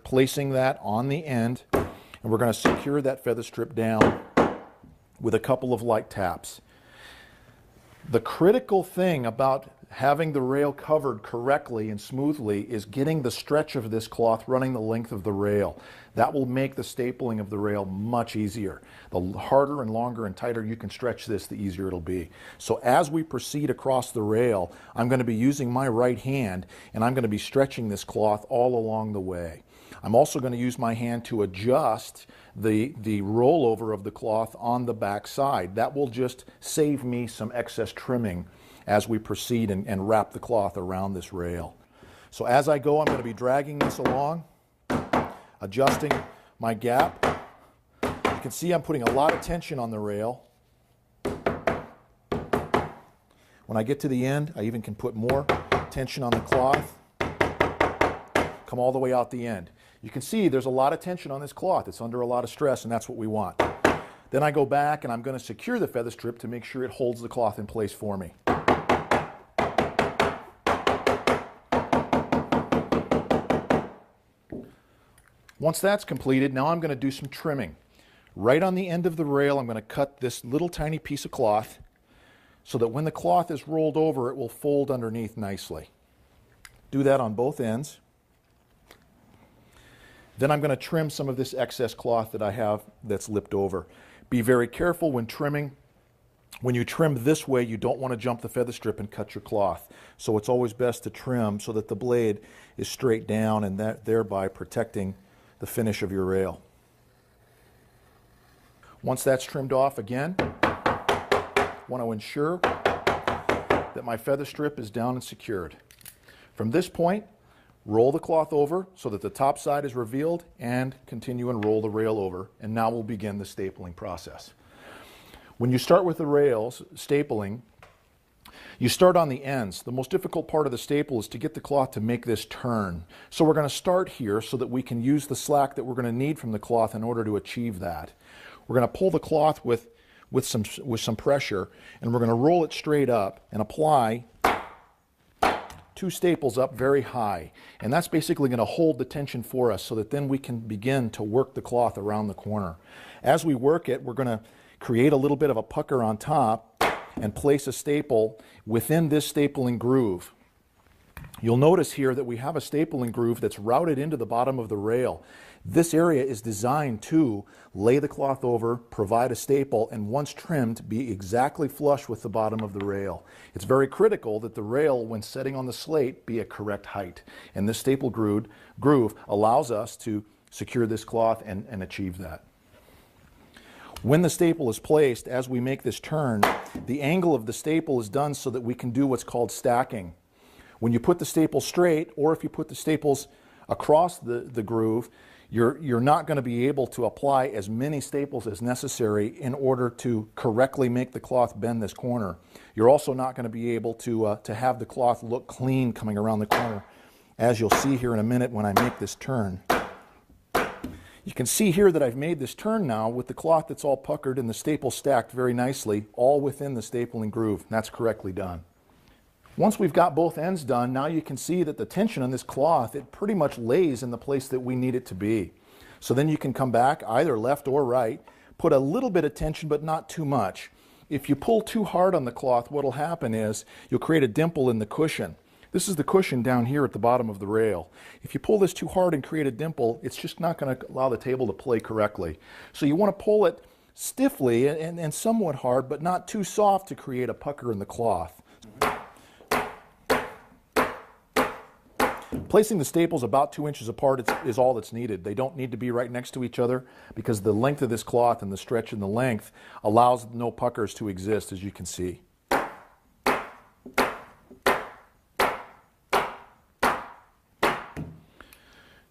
Placing that on the end, and we're going to secure that feather strip down with a couple of light taps. The critical thing about having the rail covered correctly and smoothly is getting the stretch of this cloth running the length of the rail. That will make the stapling of the rail much easier. The harder and longer and tighter you can stretch this, the easier it'll be. So as we proceed across the rail, I'm going to be using my right hand and I'm going to be stretching this cloth all along the way. I'm also going to use my hand to adjust the rollover of the cloth on the back side. That will just save me some excess trimming as we proceed and wrap the cloth around this rail. So as I go, I'm going to be dragging this along, adjusting my gap. You can see I'm putting a lot of tension on the rail. When I get to the end, I even can put more tension on the cloth, come all the way out the end. You can see there's a lot of tension on this cloth. It's under a lot of stress, and that's what we want. Then I go back and I'm going to secure the feather strip to make sure it holds the cloth in place for me. Once that's completed, now I'm going to do some trimming. Right on the end of the rail, I'm going to cut this little tiny piece of cloth so that when the cloth is rolled over, it will fold underneath nicely. Do that on both ends. Then I'm going to trim some of this excess cloth that I have that's lipped over. Be very careful when trimming. When you trim this way, you don't want to jump the feather strip and cut your cloth. So it's always best to trim so that the blade is straight down and thereby protecting the finish of your rail. Once that's trimmed off again, I want to ensure that my feather strip is down and secured. From this point, roll the cloth over so that the top side is revealed and continue and roll the rail over. And now we'll begin the stapling process. When you start with the rails, stapling, you start on the ends. The most difficult part of the staple is to get the cloth to make this turn. So we're going to start here so that we can use the slack that we're going to need from the cloth in order to achieve that. We're going to pull the cloth with some pressure, and we're going to roll it straight up and apply 2 staples up very high, and that's basically going to hold the tension for us so that then we can begin to work the cloth around the corner. As we work it, we're going to create a little bit of a pucker on top and place a staple within this stapling groove. You'll notice here that we have a stapling groove that's routed into the bottom of the rail. This area is designed to lay the cloth over, provide a staple, and once trimmed, be exactly flush with the bottom of the rail. It's very critical that the rail, when setting on the slate, be a correct height. And this staple groove allows us to secure this cloth and achieve that. When the staple is placed, as we make this turn, the angle of the staple is done so that we can do what's called stacking. When you put the staple straight, or if you put the staples across the groove, you're not going to be able to apply as many staples as necessary in order to correctly make the cloth bend this corner. You're also not going to be able to have the cloth look clean coming around the corner, as you'll see here in a minute when I make this turn. You can see here that I've made this turn now with the cloth that's all puckered and the staple stacked very nicely, all within the stapling groove. That's correctly done. Once we've got both ends done, now you can see that the tension on this cloth, it pretty much lays in the place that we need it to be. So then you can come back, either left or right, put a little bit of tension but not too much. If you pull too hard on the cloth, what will happen is you'll create a dimple in the cushion. This is the cushion down here at the bottom of the rail. If you pull this too hard and create a dimple, it's just not going to allow the table to play correctly. So you want to pull it stiffly and somewhat hard, but not too soft to create a pucker in the cloth. Placing the staples about 2 inches apart is all that's needed. They don't need to be right next to each other because the length of this cloth and the stretch in the length allows no puckers to exist, as you can see.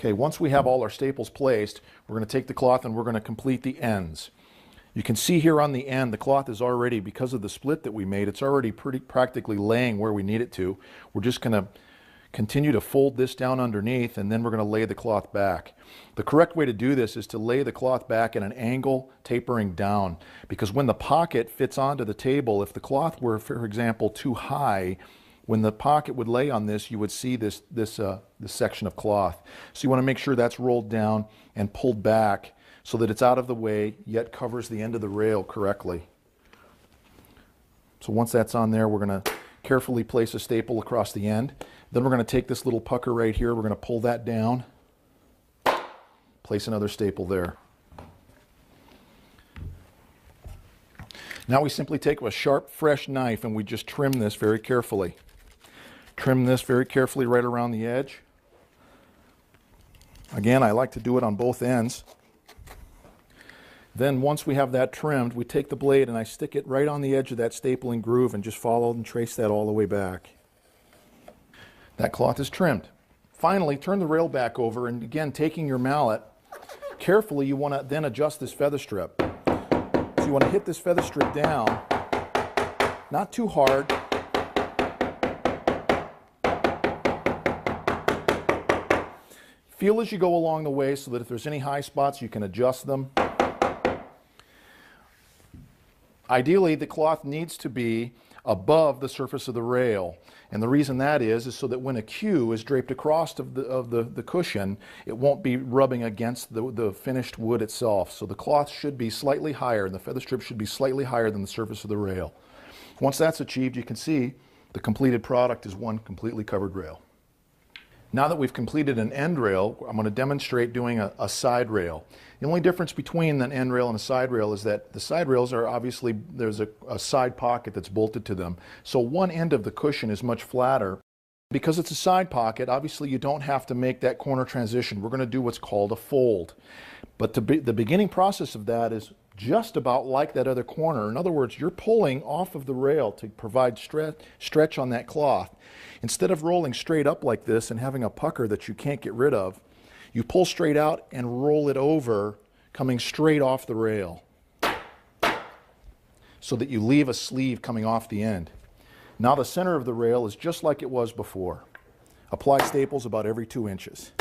Okay, once we have all our staples placed, we're going to take the cloth and we're going to complete the ends. You can see here on the end, the cloth is already, because of the split that we made, it's already practically laying where we need it to. We're just going to continue to fold this down underneath, and then we're going to lay the cloth back. The correct way to do this is to lay the cloth back at an angle tapering down, because when the pocket fits onto the table, if the cloth were, for example, too high, when the pocket would lay on this, you would see this section of cloth. So you want to make sure that's rolled down and pulled back so that it's out of the way, yet covers the end of the rail correctly. So once that's on there, we're going to carefully place a staple across the end. Then we're going to take this little pucker right here, we're going to pull that down, place another staple there. Now we simply take a sharp, fresh knife and we just trim this very carefully. Trim this very carefully right around the edge. Again, I like to do it on both ends. Then once we have that trimmed, we take the blade and I stick it right on the edge of that stapling groove and just follow and trace that all the way back. That cloth is trimmed. Finally, turn the rail back over, and again, taking your mallet, carefully you want to then adjust this feather strip. So you want to hit this feather strip down, not too hard. Feel as you go along the way so that if there's any high spots, you can adjust them. Ideally, the cloth needs to be above the surface of the rail. And the reason that is so that when a cue is draped across of the cushion, it won't be rubbing against the finished wood itself. So the cloth should be slightly higher, and the feather strip should be slightly higher than the surface of the rail. Once that's achieved, you can see the completed product is one completely covered rail. Now that we've completed an end rail, I'm going to demonstrate doing a side rail. The only difference between an end rail and a side rail is that the side rails are obviously, there's a side pocket that's bolted to them. So one end of the cushion is much flatter. Because it's a side pocket, obviously you don't have to make that corner transition. We're going to do what's called a fold. But the beginning process of that is just about like that other corner. In other words, you're pulling off of the rail to provide stretch on that cloth. Instead of rolling straight up like this and having a pucker that you can't get rid of, you pull straight out and roll it over, coming straight off the rail, so that you leave a sleeve coming off the end. Now the center of the rail is just like it was before. Apply staples about every 2 inches.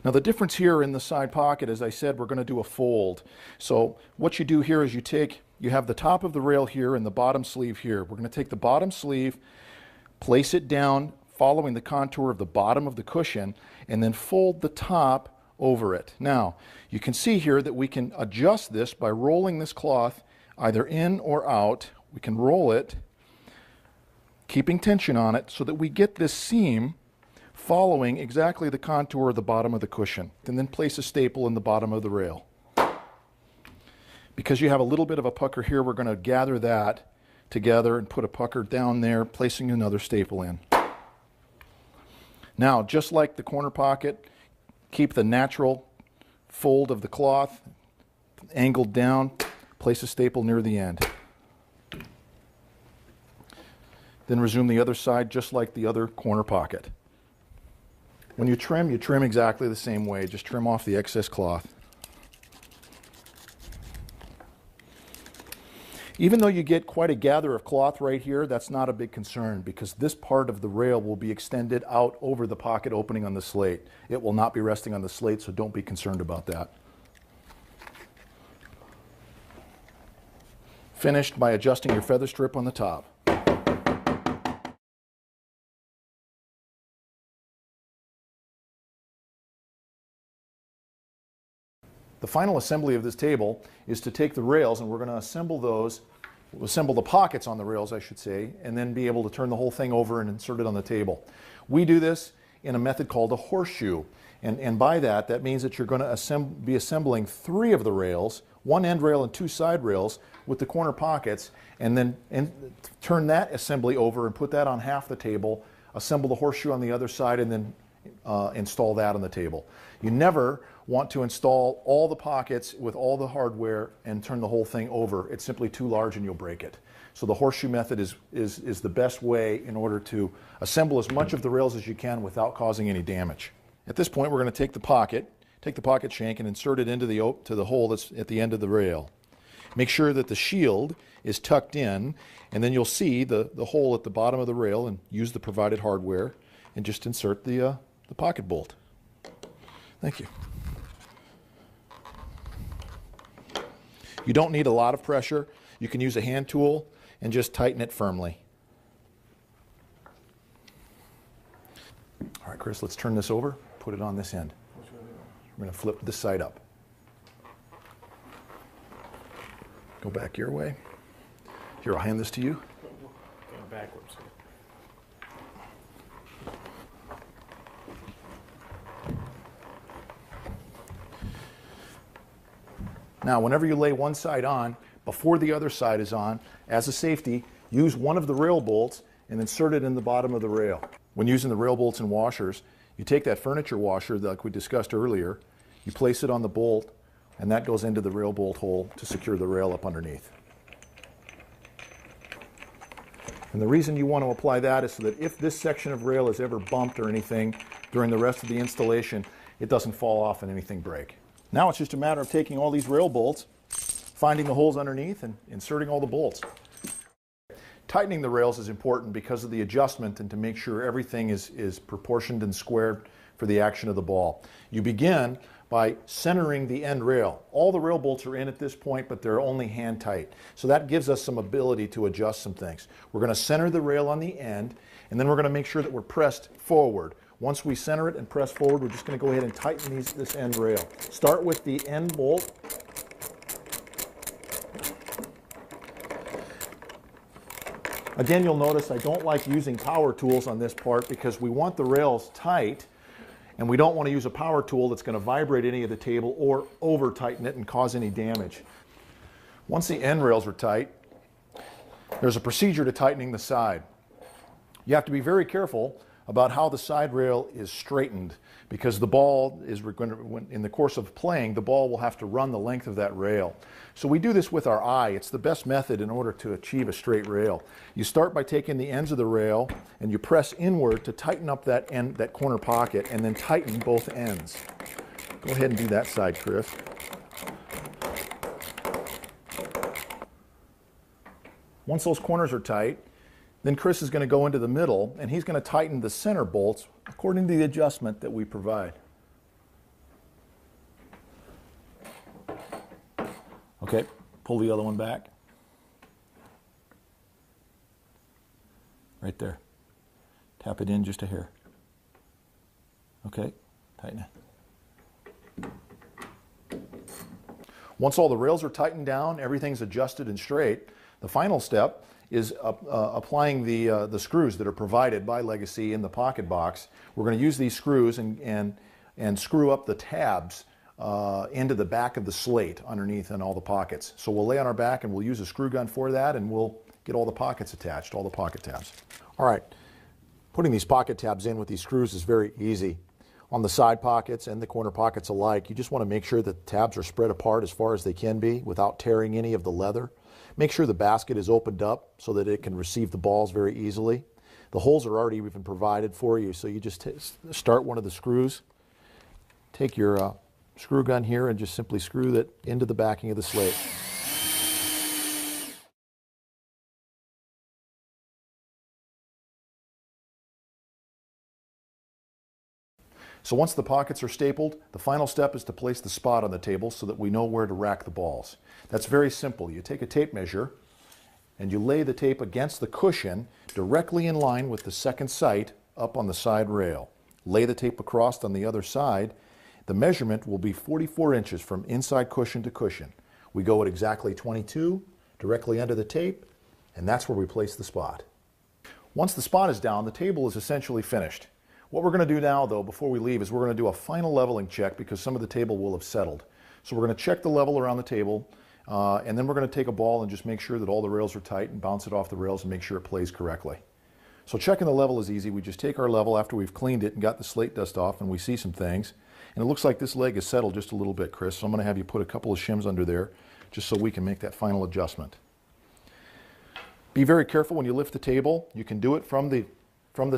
Now the difference here in the side pocket, as I said, we're going to do a fold. So what you do here is you have the top of the rail here and the bottom sleeve here. We're going to take the bottom sleeve, place it down following the contour of the bottom of the cushion, and then fold the top over it. Now you can see here that we can adjust this by rolling this cloth either in or out. We can roll it, keeping tension on it, so that we get this seam following exactly the contour of the bottom of the cushion, and then place a staple in the bottom of the rail. Because you have a little bit of a pucker here, we're going to gather that together and put a pucker down there, placing another staple in. Now, just like the corner pocket, keep the natural fold of the cloth angled down, place a staple near the end. Then resume the other side just like the other corner pocket. When you trim exactly the same way. Just trim off the excess cloth. Even though you get quite a gather of cloth right here, that's not a big concern because this part of the rail will be extended out over the pocket opening on the slate. It will not be resting on the slate, so don't be concerned about that. Finished by adjusting your feather strip on the top. The final assembly of this table is to take the rails, and we're going to assemble the pockets on the rails, I should say, and then be able to turn the whole thing over and insert it on the table. We do this in a method called a horseshoe, and by that means that you're going to be assembling 3 of the rails, 1 end rail and 2 side rails with the corner pockets, and then turn that assembly over and put that on half the table, assemble the horseshoe on the other side, and then install that on the table. You never want to install all the pockets with all the hardware and turn the whole thing over. It's simply too large and you'll break it. So the horseshoe method is the best way in order to assemble as much of the rails as you can without causing any damage. At this point, we're going to take the pocket shank and insert it into the hole that's at the end of the rail. Make sure that the shield is tucked in, and then you'll see the hole at the bottom of the rail, and use the provided hardware and just insert the pocket bolt. Thank you. You don't need a lot of pressure. You can use a hand tool and just tighten it firmly. right, Chris, let's turn this over, put it on this end. We're going to flip this side up. Go back your way. Here, I'll hand this to you. Going backwards. Now, whenever you lay one side on, before the other side is on, as a safety, use one of the rail bolts and insert it in the bottom of the rail. When using the rail bolts and washers, you take that furniture washer, like we discussed earlier, you place it on the bolt, and that goes into the rail bolt hole to secure the rail up underneath. And the reason you want to apply that is so that if this section of rail is ever bumped or anything during the rest of the installation, it doesn't fall off and anything break. Now it's just a matter of taking all these rail bolts, finding the holes underneath, and inserting all the bolts. Tightening the rails is important because of the adjustment and to make sure everything is proportioned and squared for the action of the ball. You begin by centering the end rail. All the rail bolts are in at this point, but they're only hand tight. So that gives us some ability to adjust some things. We're going to center the rail on the end, and then we're going to make sure that we're pressed forward. Once we center it and press forward, we're just going to go ahead and tighten this end rail. Start with the end bolt. Again, you'll notice I don't like using power tools on this part because we want the rails tight, and we don't want to use a power tool that's going to vibrate any of the table or over tighten it and cause any damage. Once the end rails are tight, there's a procedure to tightening the side. You have to be very careful about how the side rail is straightened because the ball is going to, in the course of playing, the ball will have to run the length of that rail. So we do this with our eye. It's the best method in order to achieve a straight rail. You start by taking the ends of the rail and you press inward to tighten up that end, that corner pocket, and then tighten both ends. Go ahead and do that side, Chris. Once those corners are tight, then Chris is going to go into the middle and he's going to tighten the center bolts according to the adjustment that we provide. Okay, pull the other one back. Right there. Tap it in just a hair. Okay, tighten it. Once all the rails are tightened down, everything's adjusted and straight, the final step is applying the screws that are provided by Legacy in the pocket box. We're going to use these screws and screw up the tabs into the back of the slate underneath in all the pockets. So we'll lay on our back and we'll use a screw gun for that, and we'll get all the pockets attached, all the pocket tabs. All right, putting these pocket tabs in with these screws is very easy. On the side pockets and the corner pockets alike, you just want to make sure that the tabs are spread apart as far as they can be without tearing any of the leather. Make sure the basket is opened up so that it can receive the balls very easily. The holes are already even provided for you, so you just start one of the screws. Take your screw gun here and just simply screw that into the backing of the slate. So once the pockets are stapled, the final step is to place the spot on the table so that we know where to rack the balls. That's very simple. You take a tape measure and you lay the tape against the cushion directly in line with the second sight up on the side rail. Lay the tape across on the other side. The measurement will be 44 inches from inside cushion to cushion. We go at exactly 22 directly under the tape, and that's where we place the spot. Once the spot is down, the table is essentially finished. What we're going to do now, though, before we leave, is we're going to do a final leveling check because some of the table will have settled. So we're going to check the level around the table, and then we're going to take a ball and just make sure that all the rails are tight and bounce it off the rails and make sure it plays correctly. So checking the level is easy. We just take our level after we've cleaned it and got the slate dust off, and we see some things. And it looks like this leg is settled just a little bit, Chris, so I'm going to have you put a couple of shims under there just so we can make that final adjustment. Be very careful when you lift the table. You can do it from the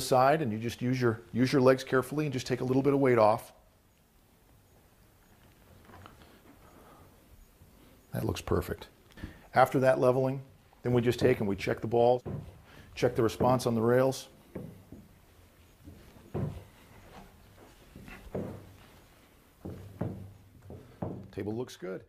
side, and you just use your legs carefully and just take a little bit of weight off. That looks perfect. After that leveling, then we just take and we check the balls, check the response on the rails. Table looks good.